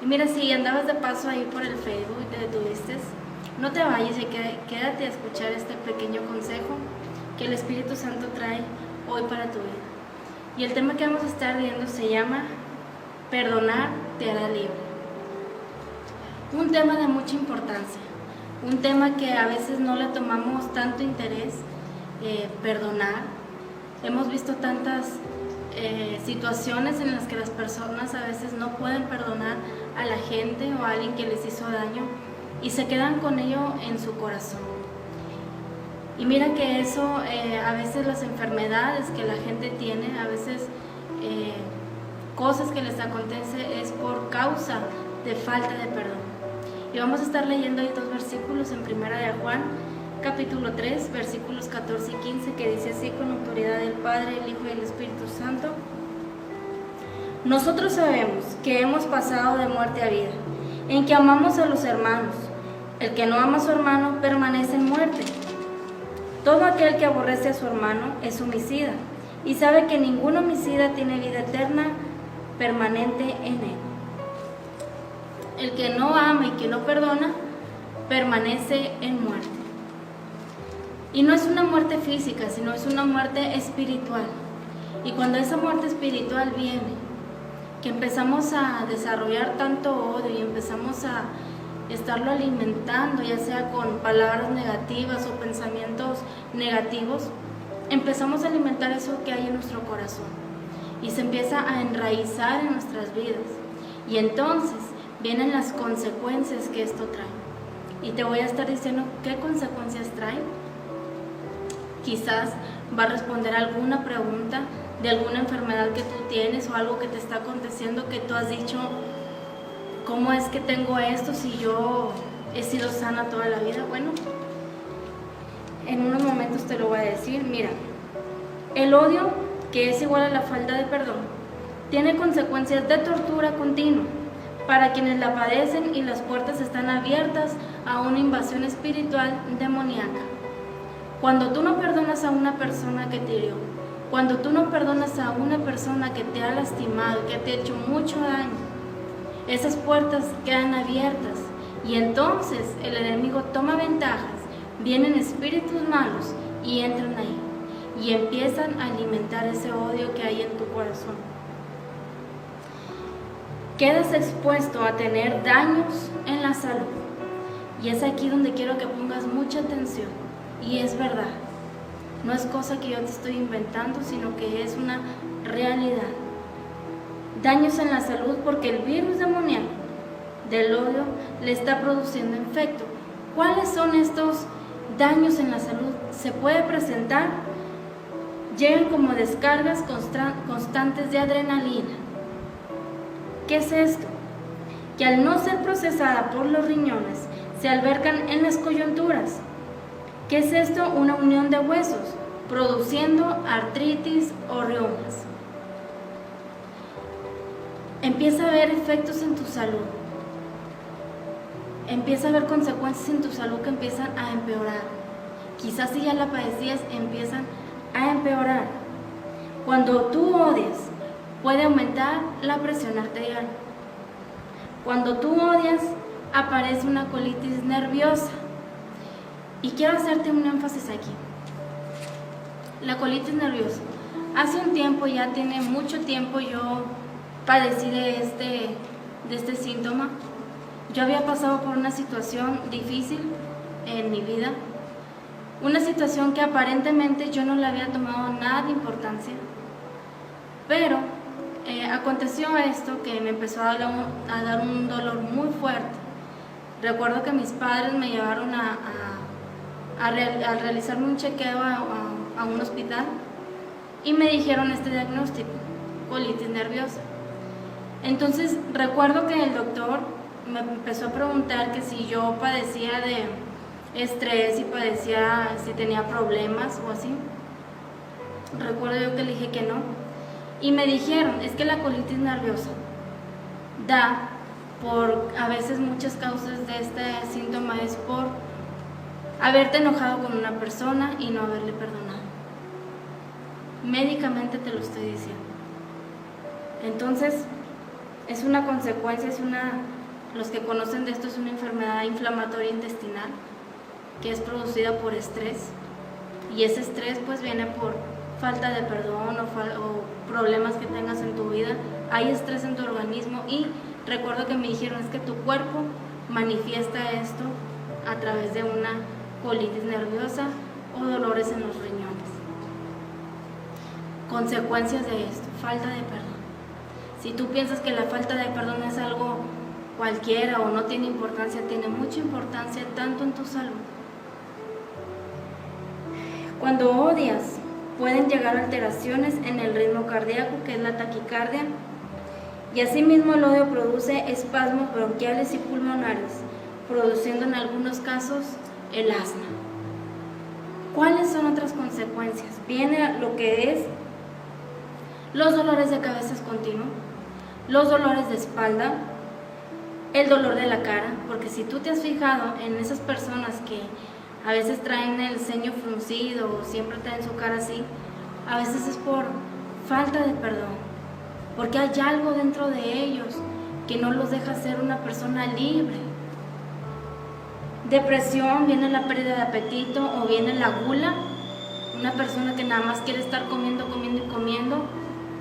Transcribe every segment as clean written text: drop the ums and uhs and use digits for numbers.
Y mira, si andabas de paso ahí por el Facebook y te detuviste, no te vayas y quédate a escuchar este pequeño consejo que el Espíritu Santo trae hoy para tu vida. Y el tema que vamos a estar viendo se llama Perdonar te hará libre. Un tema de mucha importancia, un tema que a veces no le tomamos tanto interés, perdonar. Hemos visto tantas situaciones en las que las personas a veces no pueden perdonar a la gente o a alguien que les hizo daño y se quedan con ello en su corazón. Y mira que eso, a veces las enfermedades que la gente tiene, a veces cosas que les acontece es por causa de falta de perdón. Y vamos a estar leyendo ahí 2 versículos en Primera de Juan, capítulo 3, versículos 14 y 15, que dice así: con autoridad del Padre, el Hijo y el Espíritu Santo. Nosotros sabemos que hemos pasado de muerte a vida, en que amamos a los hermanos. El que no ama a su hermano permanece en muerte. Todo aquel que aborrece a su hermano es homicida, y sabe que ningún homicida tiene vida eterna permanente en él. El que no ama y que no perdona permanece en muerte. Y no es una muerte física, sino es una muerte espiritual. Y cuando esa muerte espiritual viene, que empezamos a desarrollar tanto odio y empezamos a estarlo alimentando, ya sea con palabras negativas o pensamientos negativos, empezamos a alimentar eso que hay en nuestro corazón y se empieza a enraizar en nuestras vidas, y entonces vienen las consecuencias que esto trae. Y te voy a estar diciendo qué consecuencias trae. Quizás va a responder alguna pregunta de alguna enfermedad que tú tienes o algo que te está aconteciendo que tú has dicho: ¿cómo es que tengo esto si yo he sido sana toda la vida? Bueno, en unos momentos te lo voy a decir. Mira, el odio, que es igual a la falta de perdón, tiene consecuencias de tortura continua para quienes la padecen, y las puertas están abiertas a una invasión espiritual demoníaca. Cuando tú no perdonas a una persona que te hirió, cuando tú no perdonas a una persona que te ha lastimado, que te ha hecho mucho daño, esas puertas quedan abiertas y entonces el enemigo toma ventajas, vienen espíritus malos y entran ahí y empiezan a alimentar ese odio que hay en tu corazón. Quedas expuesto a tener daños en la salud, y es aquí donde quiero que pongas mucha atención. Y es verdad, no es cosa que yo te estoy inventando, sino que es una realidad. Daños en la salud porque el virus demoníaco del odio le está produciendo efecto. ¿Cuáles son estos daños en la salud? Se puede presentar, llegan como descargas constantes de adrenalina. ¿Qué es esto? Que al no ser procesada por los riñones, se albergan en las coyunturas. ¿Qué es esto? Una unión de huesos, produciendo artritis o reumas. Empieza a haber efectos en tu salud. Empieza a haber consecuencias en tu salud que empiezan a empeorar. Quizás si ya la padecías, empiezan a empeorar. Cuando tú odias, puede aumentar la presión arterial. Cuando tú odias, aparece una colitis nerviosa. Y quiero hacerte un énfasis aquí. La colitis nerviosa. Hace un tiempo, ya tiene mucho tiempo, yo padecí de este síntoma. Yo había pasado por una situación difícil en mi vida. Una situación que aparentemente yo no le había tomado nada de importancia. Pero aconteció esto que me empezó a dar un dolor muy fuerte. Recuerdo que mis padres me llevaron a realizarme un chequeo a un hospital y me dijeron este diagnóstico: colitis nerviosa. Entonces recuerdo que el doctor me empezó a preguntar que si yo padecía de estrés y si tenía problemas o así. Recuerdo yo que le dije que no, y me dijeron: es que la colitis nerviosa da por, a veces muchas causas de este síntoma es por haberte enojado con una persona y no haberle perdonado. Médicamente te lo estoy diciendo. Entonces, es una consecuencia, los que conocen de esto, es una enfermedad inflamatoria intestinal que es producida por estrés, y ese estrés pues viene por falta de perdón o problemas que tengas en tu vida. Hay estrés en tu organismo, y recuerdo que me dijeron es que tu cuerpo manifiesta esto a través de una colitis nerviosa o dolores en los riñones. Consecuencias de esto: falta de perdón. Si tú piensas que la falta de perdón es algo cualquiera o no tiene importancia, tiene mucha importancia tanto en tu salud. Cuando odias, pueden llegar alteraciones en el ritmo cardíaco, que es la taquicardia, y asimismo el odio produce espasmos bronquiales y pulmonares, produciendo en algunos casos el asma. ¿Cuáles son otras consecuencias? Viene lo que es los dolores de cabeza continuos, los dolores de espalda, el dolor de la cara, porque si tú te has fijado en esas personas que a veces traen el ceño fruncido o siempre traen su cara así, a veces es por falta de perdón, porque hay algo dentro de ellos que no los deja ser una persona libre. Depresión, viene la pérdida de apetito o viene la gula, una persona que nada más quiere estar comiendo y comiendo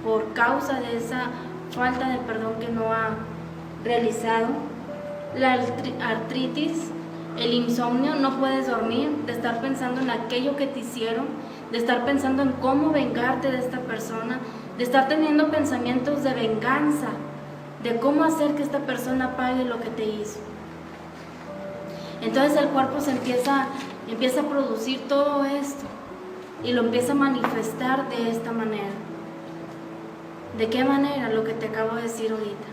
por causa de esa falta de perdón que no ha realizado. La artritis, el insomnio, no puedes dormir de estar pensando en aquello que te hicieron, de estar pensando en cómo vengarte de esta persona, de estar teniendo pensamientos de venganza, de cómo hacer que esta persona pague lo que te hizo. Entonces el cuerpo empieza a producir todo esto y lo empieza a manifestar de esta manera. ¿De qué manera? Lo que te acabo de decir ahorita,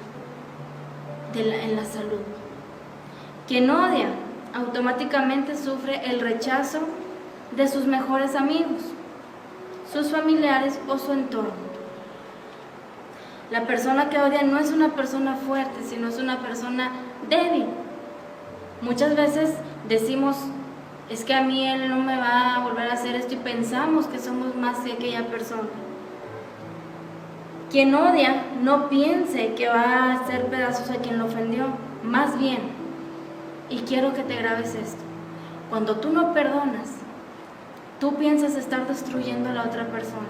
en la salud. Quien odia automáticamente sufre el rechazo de sus mejores amigos, sus familiares o su entorno. La persona que odia no es una persona fuerte, sino es una persona débil. Muchas veces decimos, es que a mí él no me va a volver a hacer esto, y pensamos que somos más que aquella persona. Quien odia no piense que va a hacer pedazos a quien lo ofendió, más bien, y quiero que te grabes esto, cuando tú no perdonas, tú piensas estar destruyendo a la otra persona,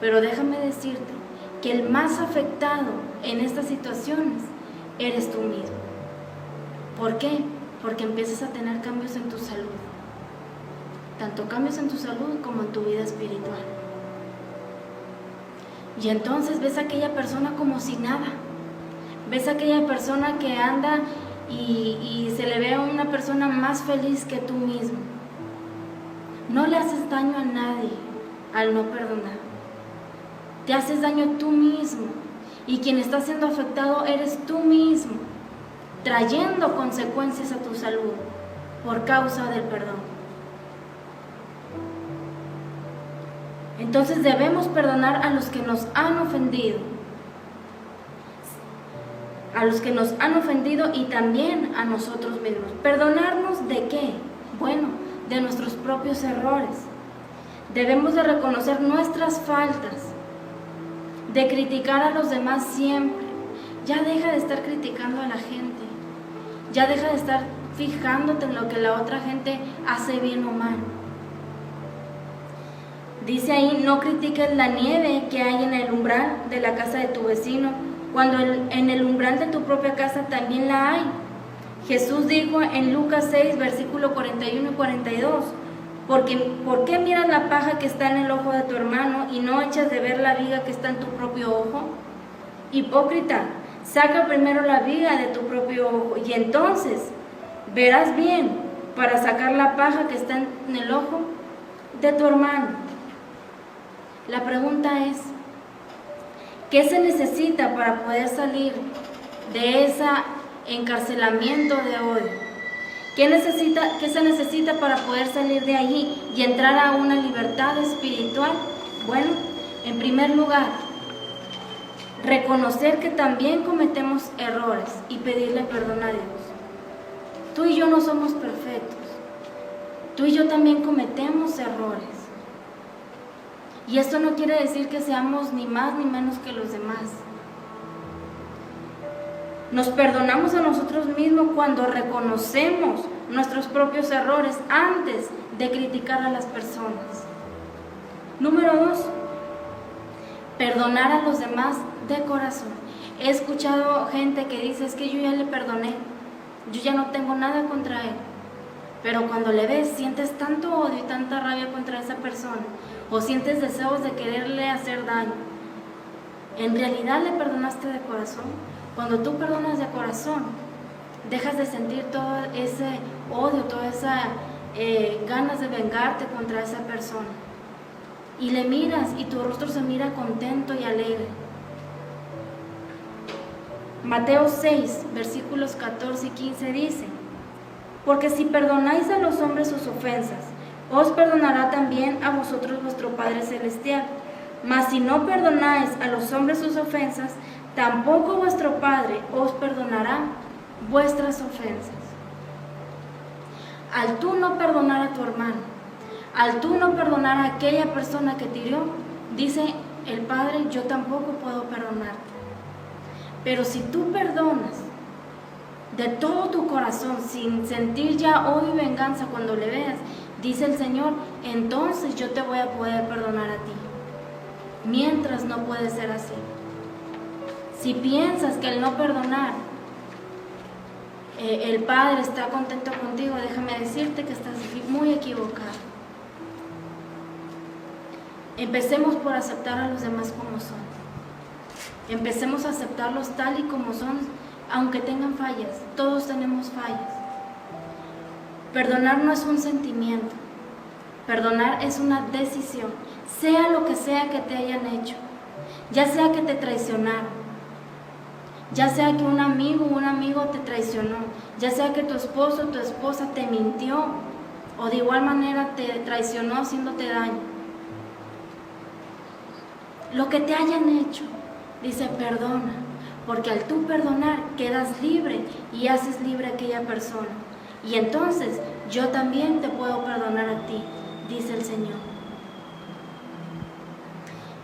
pero déjame decirte que el más afectado en estas situaciones eres tú mismo. ¿Por qué? Porque empiezas a tener cambios en tu salud, tanto cambios en tu salud como en tu vida espiritual. Y entonces ves a aquella persona como si nada, ves a aquella persona que anda y se le ve a una persona más feliz que tú mismo. No le haces daño a nadie al no perdonar, te haces daño tú mismo, y quien está siendo afectado eres tú mismo, trayendo consecuencias a tu salud por causa del perdón. Entonces debemos perdonar a los que nos han ofendido, y también a nosotros mismos. ¿Perdonarnos de qué? Bueno, de nuestros propios errores. Debemos de reconocer nuestras faltas, de criticar a los demás siempre. Ya deja de estar criticando a la gente, ya deja de estar fijándote en lo que la otra gente hace bien o mal. Dice ahí, no critiques la nieve que hay en el umbral de la casa de tu vecino, cuando en el umbral de tu propia casa también la hay. Jesús dijo en Lucas 6, versículo 41 y 42, ¿por qué miras la paja que está en el ojo de tu hermano y no echas de ver la viga que está en tu propio ojo? Hipócrita, saca primero la viga de tu propio ojo, y entonces verás bien para sacar la paja que está en el ojo de tu hermano. La pregunta es, ¿qué se necesita para poder salir de ese encarcelamiento de odio? ¿Qué se necesita para poder salir de allí y entrar a una libertad espiritual? Bueno, en primer lugar, reconocer que también cometemos errores y pedirle perdón a Dios. Tú y yo no somos perfectos. Tú y yo también cometemos errores. Y esto no quiere decir que seamos ni más ni menos que los demás. Nos perdonamos a nosotros mismos cuando reconocemos nuestros propios errores antes de criticar a las personas. Número 2, perdonar a los demás de corazón. He escuchado gente que dice, es que yo ya le perdoné, yo ya no tengo nada contra él. Pero cuando le ves, sientes tanto odio y tanta rabia contra esa persona, o sientes deseos de quererle hacer daño. ¿En realidad le perdonaste de corazón? Cuando tú perdonas de corazón, dejas de sentir todo ese odio, todas esas ganas de vengarte contra esa persona. Y le miras y tu rostro se mira contento y alegre. Mateo 6, versículos 14 y 15 dice: porque si perdonáis a los hombres sus ofensas, os perdonará también a vosotros vuestro Padre Celestial. Mas si no perdonáis a los hombres sus ofensas, tampoco vuestro Padre os perdonará vuestras ofensas. Al tú no perdonar a tu hermano, al tú no perdonar a aquella persona que te hirió, dice el Padre, yo tampoco puedo perdonarte. Pero si tú perdonas de todo tu corazón, sin sentir ya odio y venganza cuando le veas, dice el Señor, entonces yo te voy a poder perdonar a ti. Mientras no puede ser así. Si piensas que al no perdonar, el Padre está contento contigo, déjame decirte que estás muy equivocado. Empecemos por aceptar a los demás como son. Empecemos a aceptarlos tal y como son, aunque tengan fallas. Todos tenemos fallas. Perdonar no es un sentimiento. Perdonar es una decisión. Sea lo que sea que te hayan hecho. Ya sea que te traicionaron. Ya sea que un amigo te traicionó. Ya sea que tu esposo o tu esposa te mintió. O de igual manera te traicionó haciéndote daño. Lo que te hayan hecho, dice perdona. Porque al tú perdonar quedas libre y haces libre a aquella persona. Y entonces yo también te puedo perdonar a ti, dice el Señor.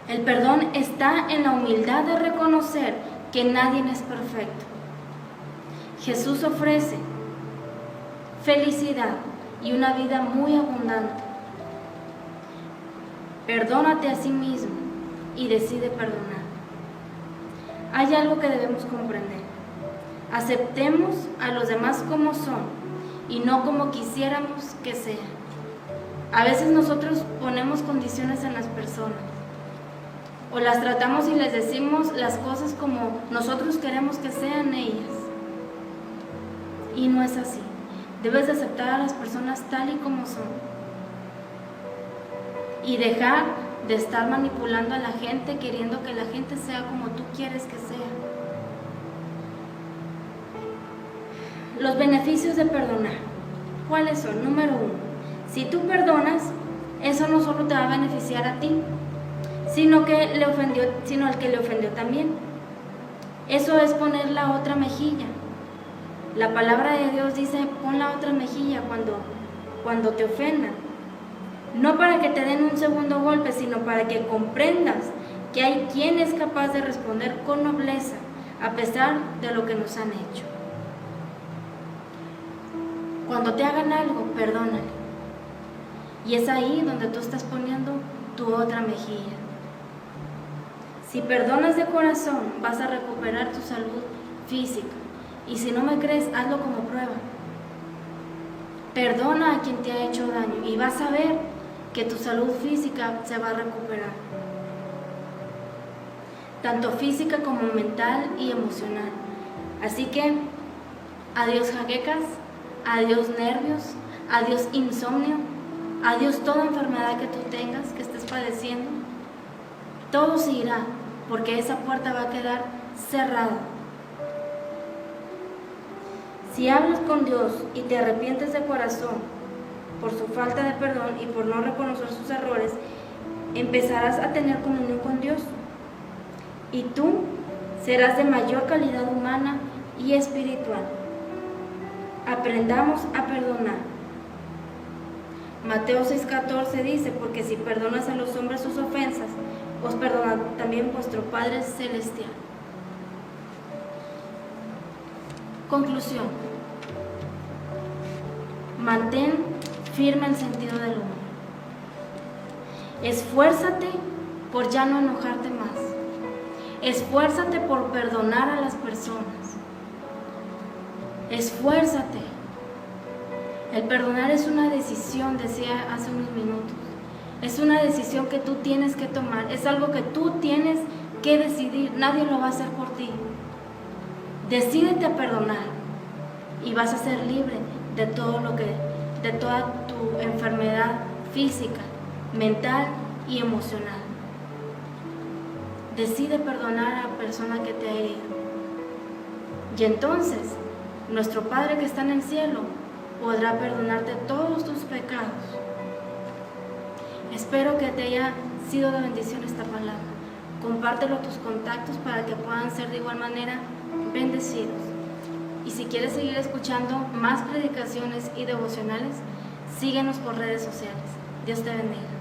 El perdón está en la humildad de reconocer que nadie es perfecto. Jesús ofrece felicidad y una vida muy abundante. Perdónate a sí mismo y decide perdonar. Hay algo que debemos comprender. Aceptemos a los demás como son y no como quisiéramos que sean. A veces nosotros ponemos condiciones en las personas o las tratamos y les decimos las cosas como nosotros queremos que sean ellas. Y no es así. Debes de aceptar a las personas tal y como son y dejar de estar manipulando a la gente, queriendo que la gente sea como tú quieres que sea. Los beneficios de perdonar. ¿Cuáles son? Número 1. Si tú perdonas, eso no solo te va a beneficiar a ti, sino al que le ofendió también. Eso es poner la otra mejilla. La palabra de Dios dice, pon la otra mejilla cuando te ofendan. No para que te den un segundo golpe, sino para que comprendas que hay quien es capaz de responder con nobleza a pesar de lo que nos han hecho. Cuando te hagan algo, perdónale. Y es ahí donde tú estás poniendo tu otra mejilla. Si perdonas de corazón, vas a recuperar tu salud física. Y si no me crees, hazlo como prueba. Perdona a quien te ha hecho daño y vas a ver que tu salud física se va a recuperar. Tanto física como mental y emocional. Así que, adiós jaquecas, adiós nervios, adiós insomnio, adiós toda enfermedad que tú tengas, que estés padeciendo. Todo se irá, porque esa puerta va a quedar cerrada. Si hablas con Dios y te arrepientes de corazón por su falta de perdón y por no reconocer sus errores, empezarás a tener comunión con Dios. Y tú serás de mayor calidad humana y espiritual. Aprendamos a perdonar. Mateo 6:14 dice, porque si perdonas a los hombres sus ofensas, os perdona también vuestro Padre Celestial. Conclusión. Mantén firme el sentido del humor. Esfuérzate por ya no enojarte más. Esfuérzate por perdonar a las personas. Esfuérzate. El perdonar es una decisión, decía hace unos minutos. Es una decisión que tú tienes que tomar. Es algo que tú tienes que decidir. Nadie lo va a hacer por ti. Decídete a perdonar y vas a ser libre de todo de toda tu enfermedad física, mental y emocional. Decide perdonar a la persona que te ha herido. Y entonces, nuestro Padre que está en el cielo podrá perdonarte todos tus pecados. Espero que te haya sido de bendición esta palabra. Compártelo a tus contactos para que puedan ser de igual manera bendecidos. Y si quieres seguir escuchando más predicaciones y devocionales, síguenos por redes sociales. Dios te bendiga.